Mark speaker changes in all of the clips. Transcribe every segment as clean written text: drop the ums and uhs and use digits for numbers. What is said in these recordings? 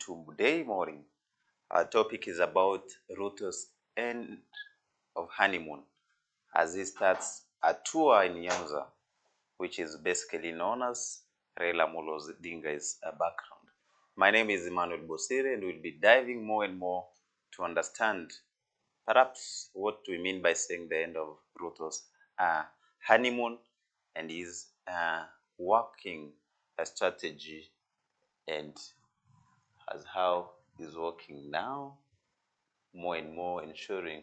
Speaker 1: today morning. Our topic is about Ruto's end of honeymoon as he starts a tour in Nyanza, which is basically known as Raila'S Backround. My name is Emmanuel Bosire, and we'll be diving more and more to understand perhaps what we mean by saying the end of Ruto's honeymoon and his working strategy and as how he's working now, more and more ensuring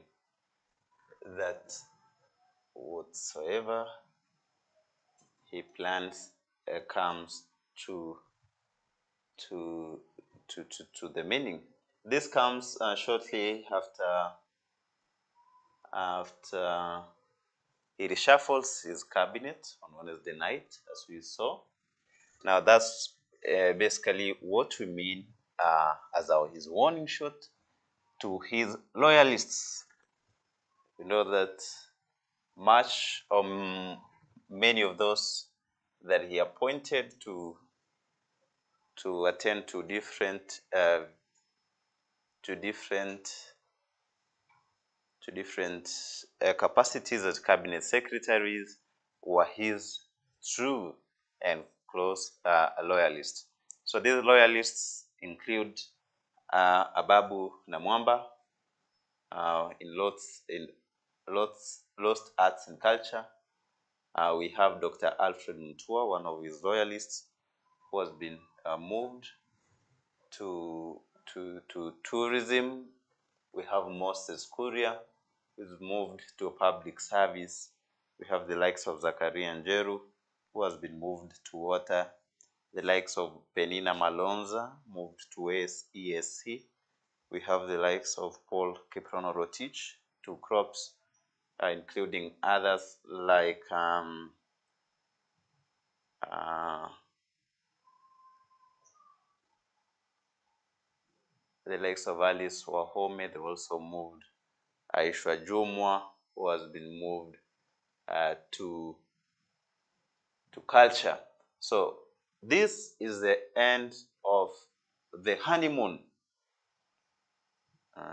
Speaker 1: that whatsoever he plans comes to the meaning. This comes shortly after he reshuffles his cabinet on Wednesday night, as we saw. Now that's basically what we mean as his warning shot to his loyalists. We know that many of those that he appointed to attend to different capacities as cabinet secretaries were his true and close loyalists. So these loyalists include Ababu Namwamba in Lost Arts and Culture. We have Dr. Alfred Mutua, one of his loyalists, who has been moved to tourism. We have Moses Kuria, who is moved to public service. We have the likes of Zakaria Njeru, who has been moved to water. The likes of Penina Malonza, moved to ESC. We have the likes of Paul Kiprono Rotich to crops, including others like the likes of Alice Wahome. They also moved Aisha Jumwa, who has been moved to culture. So this is the end of the honeymoon.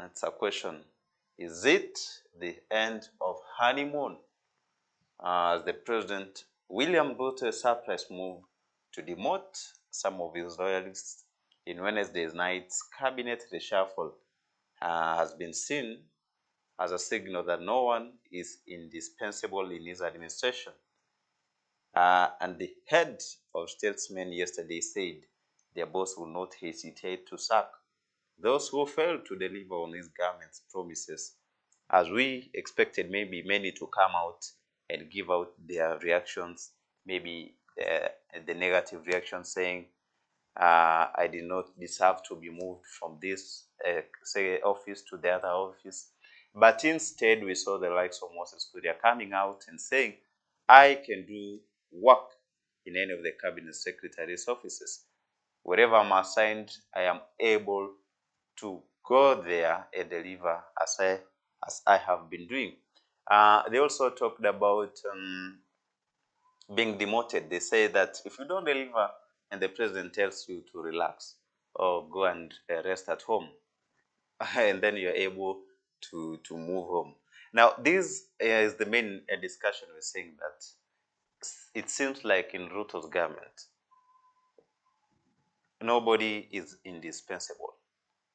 Speaker 1: It's a question. Is it the end of honeymoon? As the President William Ruto surprise move to demote some of his loyalists in Wednesday's night's cabinet reshuffle has been seen as a signal that no one is indispensable in his administration. And the head of statesmen yesterday said their boss will not hesitate to sack those who failed to deliver on his government's promises, as we expected maybe many to come out and give out their reactions, maybe the negative reaction saying, I did not deserve to be moved from this office to the other office. But instead, we saw the likes of Moses Kuria coming out and saying, I can do work in any of the cabinet secretaries' offices. Wherever I'm assigned, I am able to go there and deliver as I have been doing. They also talked about being demoted. They say that if you don't deliver and the president tells you to relax or go and rest at home, and then you're able to move home. Now, this is the main discussion. We're saying that it seems like in Ruto's government, nobody is indispensable.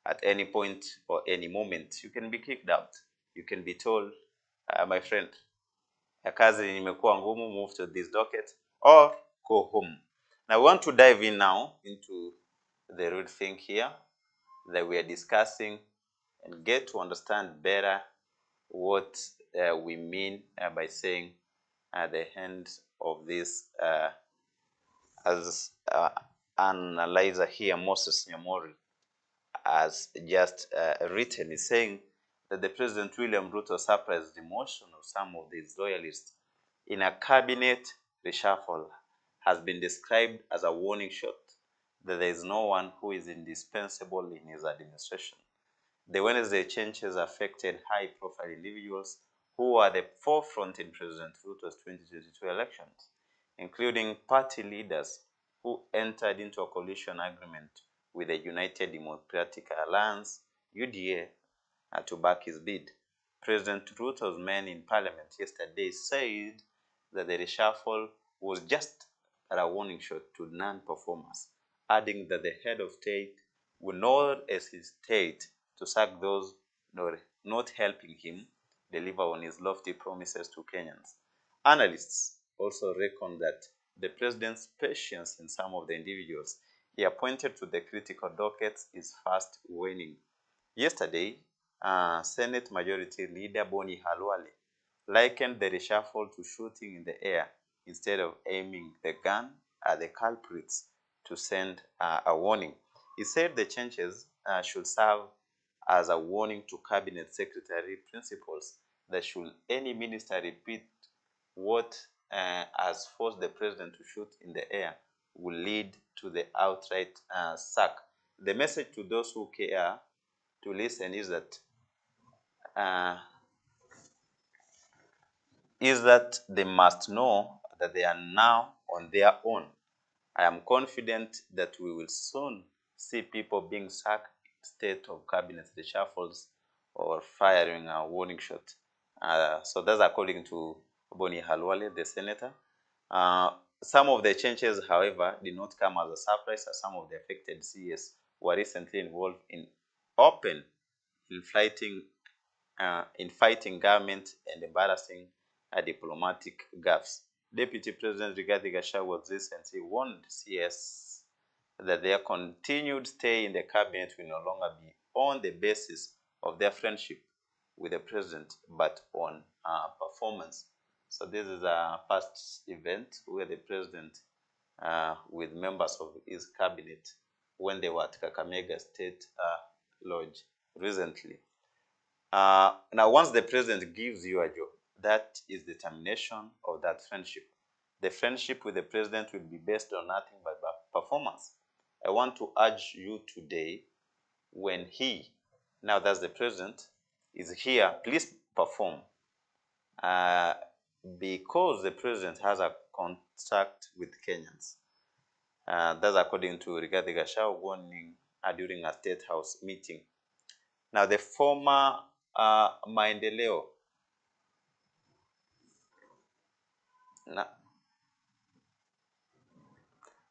Speaker 1: At any point or any moment, you can be kicked out. You can be told, my friend, kazi imekuwa ngumu, move to this docket or go home. Now, we want to dive in now into the real thing here that we are discussing and get to understand better what we mean by saying the end of this, as analyzer here, Moses Nyamori, has just written, is saying that the President William Ruto surprised demotion of some of these loyalists in a cabinet reshuffle has been described as a warning shot that there is no one who is indispensable in his administration. The Wednesday changes affected high-profile individuals who were at the forefront in President Ruto's 2022 elections, including party leaders who entered into a coalition agreement with the United Democratic Alliance, UDA, to back his bid. President Ruto's men in parliament yesterday said that the reshuffle was just a warning shot to non-performers, adding that the head of state will not hesitate to sack those not helping him deliver on his lofty promises to Kenyans. Analysts also reckon that the president's patience in some of the individuals he appointed to the critical dockets is fast waning. Yesterday, Senate Majority Leader Boni Halwale likened the reshuffle to shooting in the air instead of aiming the gun at the culprits to send a warning. He said the changes should serve as a warning to cabinet secretary principals that should any minister repeat what has forced the president to shoot in the air will lead to the outright sack. The message to those who care to listen is that they must know that they are now on their own. I am confident that we will soon see people being sacked instead of cabinet reshuffles or firing a warning shot. So that's according to Boni Halwale, the senator. Some of the changes, however, did not come as a surprise, as some of the affected CS were recently involved in open fighting government and embarrassing diplomatic gaffes. Deputy President Rigathi Gachagua was recently warned CS that their continued stay in the cabinet will no longer be on the basis of their friendship with the president, but on performance. So this is a past event where the president, with members of his cabinet, when they were at Kakamega State Lodge recently. Now, once the president gives you a job, that is the termination of that friendship. The friendship with the president will be based on nothing but performance. I want to urge you today, when he, now that's the president, is here, please perform. Because the president has a contract with Kenyans. That's according to Rigathi Gachagua warning during a State House meeting. Now, the former Maendeleo.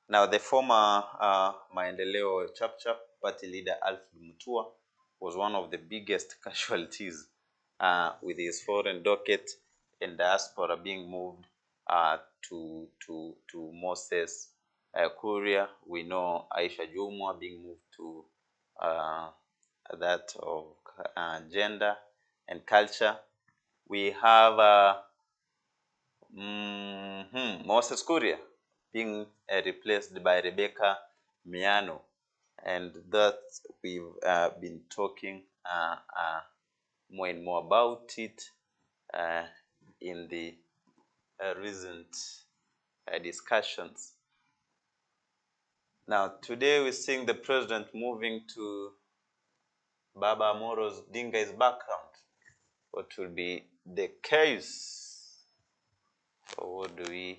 Speaker 1: Now, the former Maendeleo Chapchap party leader Alfred Mutua was one of the biggest casualties with his foreign docket and diaspora being moved to Moses Kuria. We know Aisha Jumwa being moved to that of gender and culture. We have Moses Kuria being replaced by Rebecca Miano, and that we've been talking more and more about it in the recent discussions. Now, today we're seeing the president moving to Baba Moro's Raila'S Backround. What will be the case, or what do we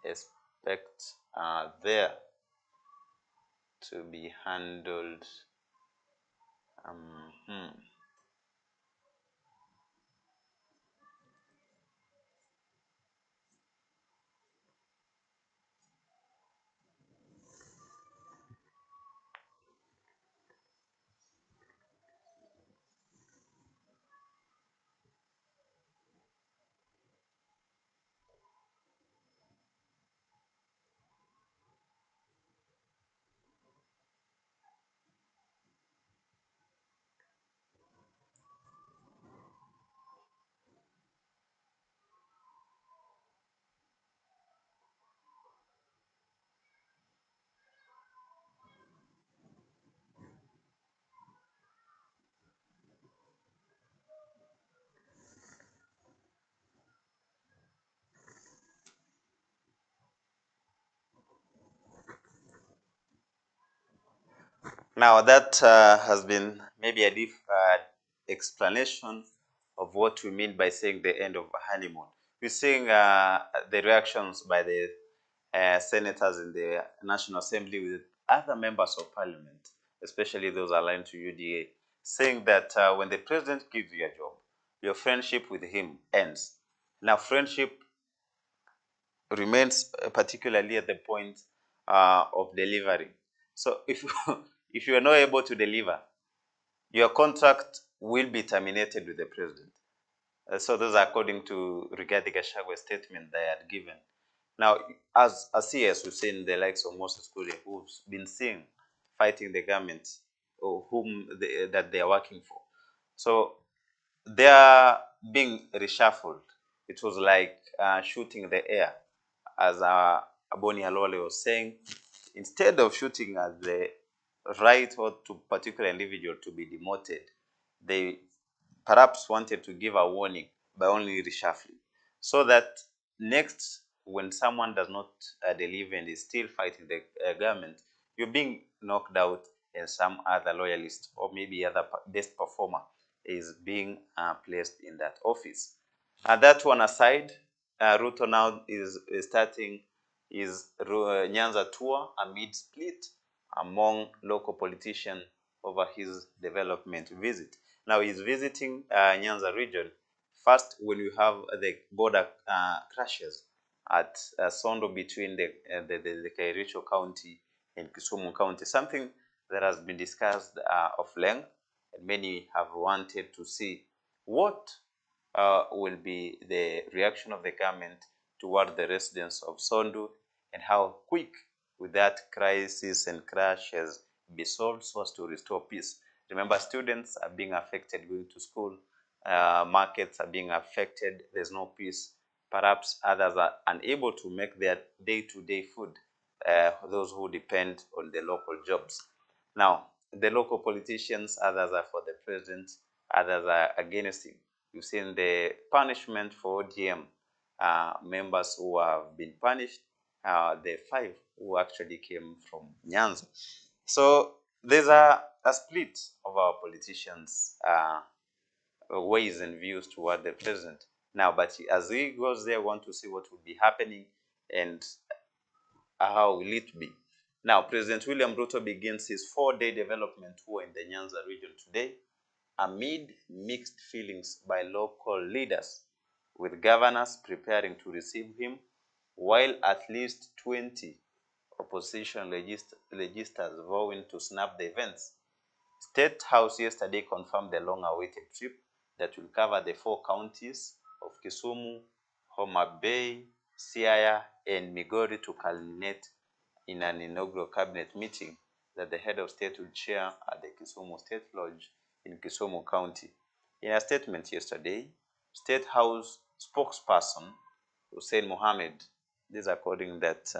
Speaker 1: expect there to be handled? Now, that has been maybe a deep explanation of what we mean by saying the end of a honeymoon. We're seeing the reactions by the senators in the National Assembly with other members of parliament, especially those aligned to UDA, saying that when the president gives you a job, your friendship with him ends. Now, friendship remains particularly at the point of delivery. So if if you are not able to deliver, your contract will be terminated with the president. So those are according to Rigathi Gachagwa's statement they had given. Now, as CS, we've seen the likes of Moses Kuria, who's been seen fighting the government or that they are working for. So they are being reshuffled. It was like shooting the air, as Aboni Alole was saying. Instead of shooting at the right or to particular individual to be demoted, they perhaps wanted to give a warning by only reshuffling, so that next, when someone does not deliver and is still fighting the government, you're being knocked out and some other loyalist or maybe other best performer is being placed in that office. And that one aside, Ruto now is starting his Nyanza tour amid split among local politicians over his development visit. Now he's visiting Nyanza region. First, when you have the border crashes at Sondo between the Kericho County and Kisumu County, something that has been discussed of length, and many have wanted to see what will be the reaction of the government toward the residents of Sondu and how quick will that crisis and crash has be solved so as to restore peace. Remember, students are being affected going to school, markets are being affected, there's no peace. Perhaps others are unable to make their day-to-day food, those who depend on the local jobs. Now, the local politicians, others are for the president, others are against him. You've seen the punishment for ODM members who have been punished, the 5 who actually came from Nyanza. So there's a split of our politicians' ways and views toward the president. Now, but as he goes there, want to see what will be happening and how will it be. Now, President William Ruto begins his 4-day development tour in the Nyanza region today amid mixed feelings by local leaders, with governors preparing to receive him, while at least 20 opposition legislators vowing to snap the events. State House yesterday confirmed the long-awaited trip that will cover the 4 counties of Kisumu, Homa Bay, Siaya, and Migori to culminate in an inaugural cabinet meeting that the head of state will chair at the Kisumu State Lodge in Kisumu County. In a statement yesterday, State House spokesperson Hussein Mohammed, this according that